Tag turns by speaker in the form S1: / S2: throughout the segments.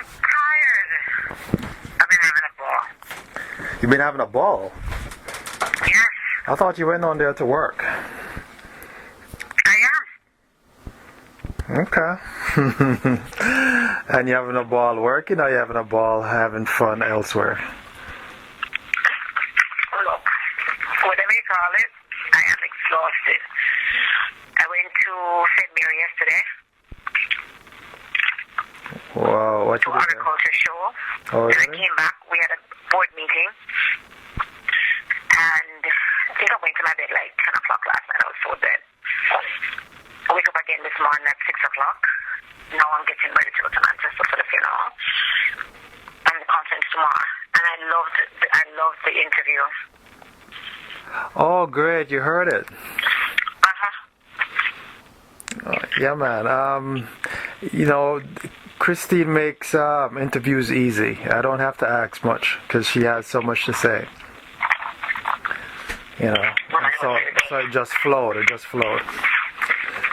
S1: Tired. I've been having a ball.
S2: You've been having a ball?
S1: Yes.
S2: I thought you went on there to work.
S1: I am.
S2: Okay. And you having a ball working, or you having a ball having fun elsewhere?
S1: Look, whatever you call it, I am exhausted. I went to St. Mary yesterday.
S2: Wow, what
S1: to
S2: you did there?
S1: agriculture show.
S2: Oh,
S1: and
S2: really?
S1: I came back. We had a board meeting. And I think I went to my bed like 10 o'clock last night. I was so dead. I wake up again this morning at 6 o'clock. Now I'm getting ready to go to Manchester for the funeral and the conference tomorrow. And I loved the interview.
S2: Oh, great! You heard it. Yeah, man. Christine makes interviews easy. I don't have to ask much because she has so much to say. So it just flowed. It just flowed.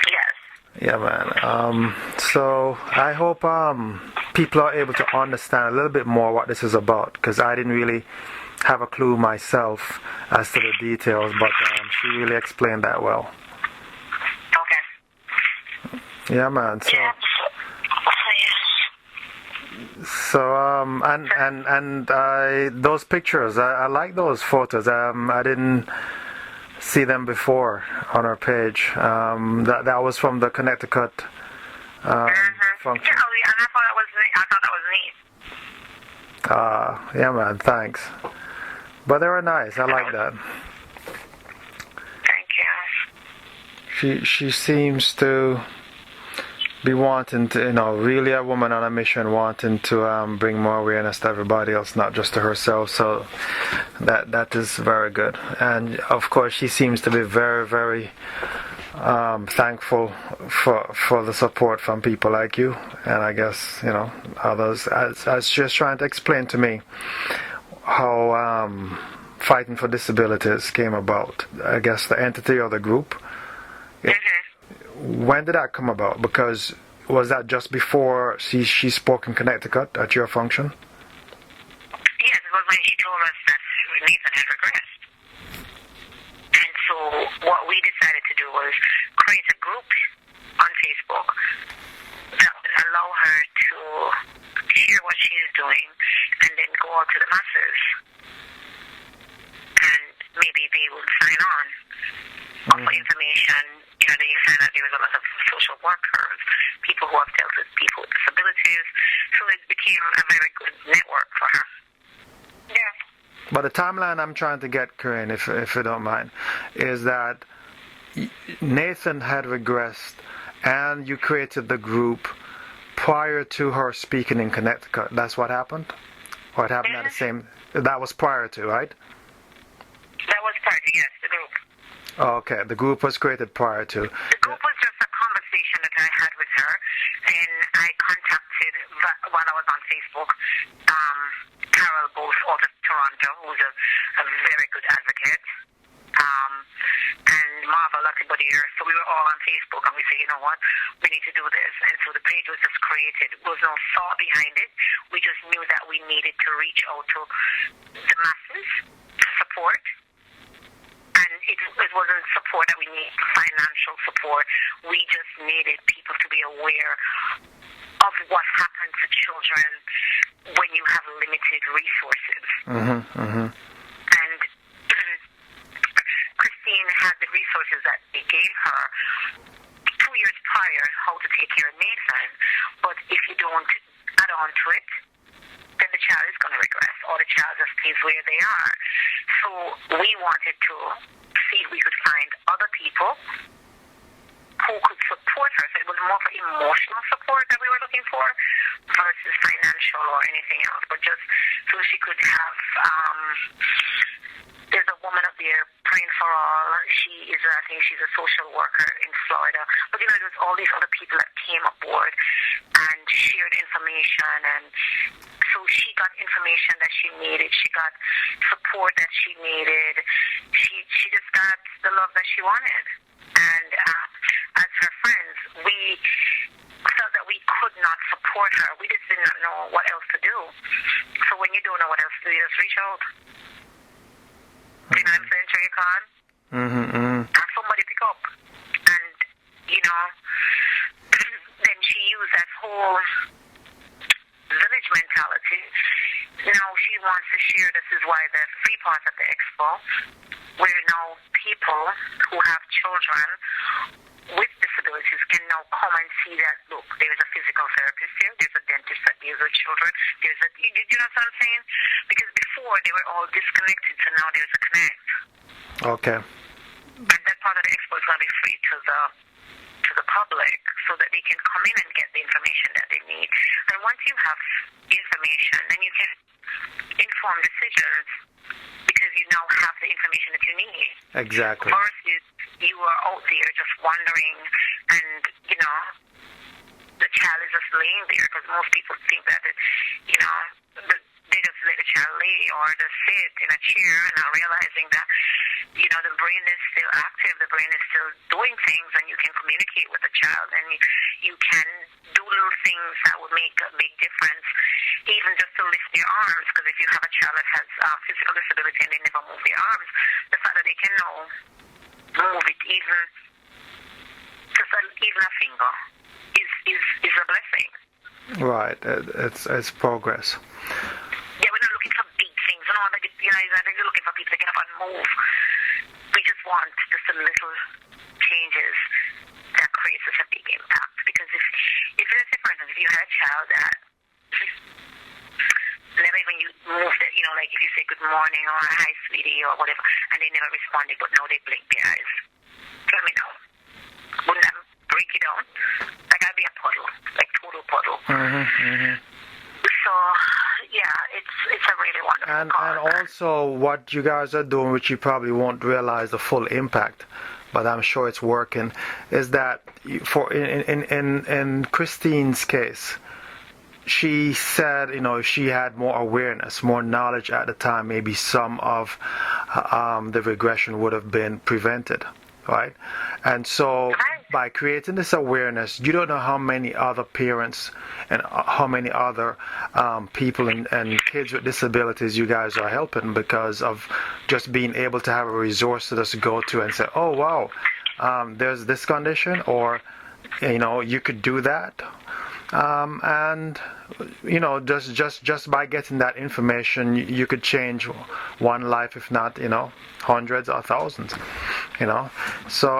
S1: Yes.
S2: Yeah, man. So I hope people are able to understand a little bit more what this is about, because I didn't really have a clue myself as to the details, but she really explained that well.
S1: Okay.
S2: Yeah, man. So.
S1: Yeah.
S2: Those pictures, I like those photos. I didn't see them before on our page. That was from the Connecticut function.
S1: Yeah, and I thought that was neat.
S2: Yeah, man, thanks. But they were nice. I like that.
S1: Thank you.
S2: She seems to be wanting to, really a woman on a mission, wanting to bring more awareness to everybody else, not just to herself. So that is very good. And of course, she seems to be very, very thankful for the support from people like you, and I guess others. As just trying to explain to me how fighting for disabilities came about. I guess the entity or the group. When did that come about? Because was that just before she spoke in Connecticut at your function?
S1: Yes, it was when she told us that Nathan had regressed. And so what we decided to do was create a group on Facebook that would allow her to hear what she's doing and then go out to the masses. And maybe they would sign on for information. Then you find out there was a lot of social workers, people who have dealt with people with disabilities. So it became a very good network for her. Yeah.
S2: But the timeline I'm trying to get, Karaine, if you don't mind, is that Nathan had regressed and you created the group prior to her speaking in Connecticut. That's what happened? Or it happened at the same... That was prior to, right?
S1: That was prior to, yes, the group.
S2: Okay, the group was created prior to.
S1: The group was just a conversation that I had with her. Then I contacted, while I was on Facebook, Carol Bose out of Toronto, who's a very good advocate, and Marva Luttibodier. So we were all on Facebook, and we said, you know what, we need to do this. And so the page was just created. There was no thought behind it. We just knew that we needed to reach out to the masses to support. And it wasn't support that we need, financial support. We just needed people to be aware of what happens to children when you have limited resources. And Christine had the resources that they gave her 2 years prior, how to take care of Nathan. But if you don't add on to it, then the child is going to regress, or the child just stays where they are. So we wanted to see if we could find other people who could support her. So it was more for emotional support that we were looking for versus financial or anything else, but just so she could have... there's a woman up there praying for all. She is, I think she's a social worker in Florida. But there's all these other people that came aboard and shared information, and so she got information that she needed. She got support that she needed. She just got the love that she wanted. And as her friends, we felt that we could not support support her. We just did not know what else to do. So when you don't know what else to do, you just reach out. You know what I'm saying, Trey Khan? And somebody pick up. And, you know, then she used that whole village mentality. Now she wants to share, this is why the free part of the Expo, where now people who have children with disabilities can now come and see that, look, there's a physical therapist here, there's a dentist that deals with children, there's a, you know what I'm saying? Because before they were all disconnected, so now there's a connect.
S2: Okay.
S1: And that part of the Expo is going to be free to the public so that they can come in and get the information that they need. And once you have information, then you can inform decisions because you now have the information that you need.
S2: Exactly.
S1: Versus you are out there just wandering and, you know, the child is just laying there because most people think that, you know, they just let the child lay or just sit in a chair and not realizing that, you know, the brain is still active, the brain is still doing things, and you can communicate with the child, and you can do little things that would make a big difference, even just to lift their arms, because if you have a child that has physical disability and they never move their arms, the fact that they can now move it even a finger is a blessing.
S2: Right, it's progress.
S1: Yeah, we're not looking for big things, you know, you're looking for people to get up and move. We just want just a little changes that creates such a big impact. Because if let's say, for instance, if you had a child that never even you moved it, you know, like if you say good morning or hi sweetie or whatever, and they never responded, but now they blink their eyes, let me know. Wouldn't that break you down? Like I'd be a puddle, like total puddle. So yeah, it's a really wonderful cause.
S2: And also what you guys are doing, which you probably won't realize the full impact, but I'm sure it's working, is that for in Christine's case, she said, you know, if she had more awareness, more knowledge at the time, maybe some of the regression would have been prevented, right? And so by creating this awareness, you don't know how many other parents and how many other people and kids with disabilities you guys are helping because of just being able to have a resource to just go to and say, oh, wow, there's this condition, or, you know, you could do that. And, you know, just by getting that information, you could change one life, if not, you know, hundreds or thousands, you know. So,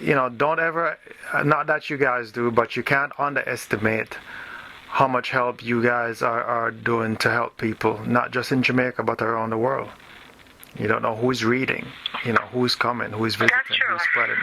S2: you know, don't ever, not that you guys do, but you can't underestimate how much help you guys are doing to help people, not just in Jamaica, but around the world. You don't know who's reading, you know, who's coming, who's visiting, who's spreading.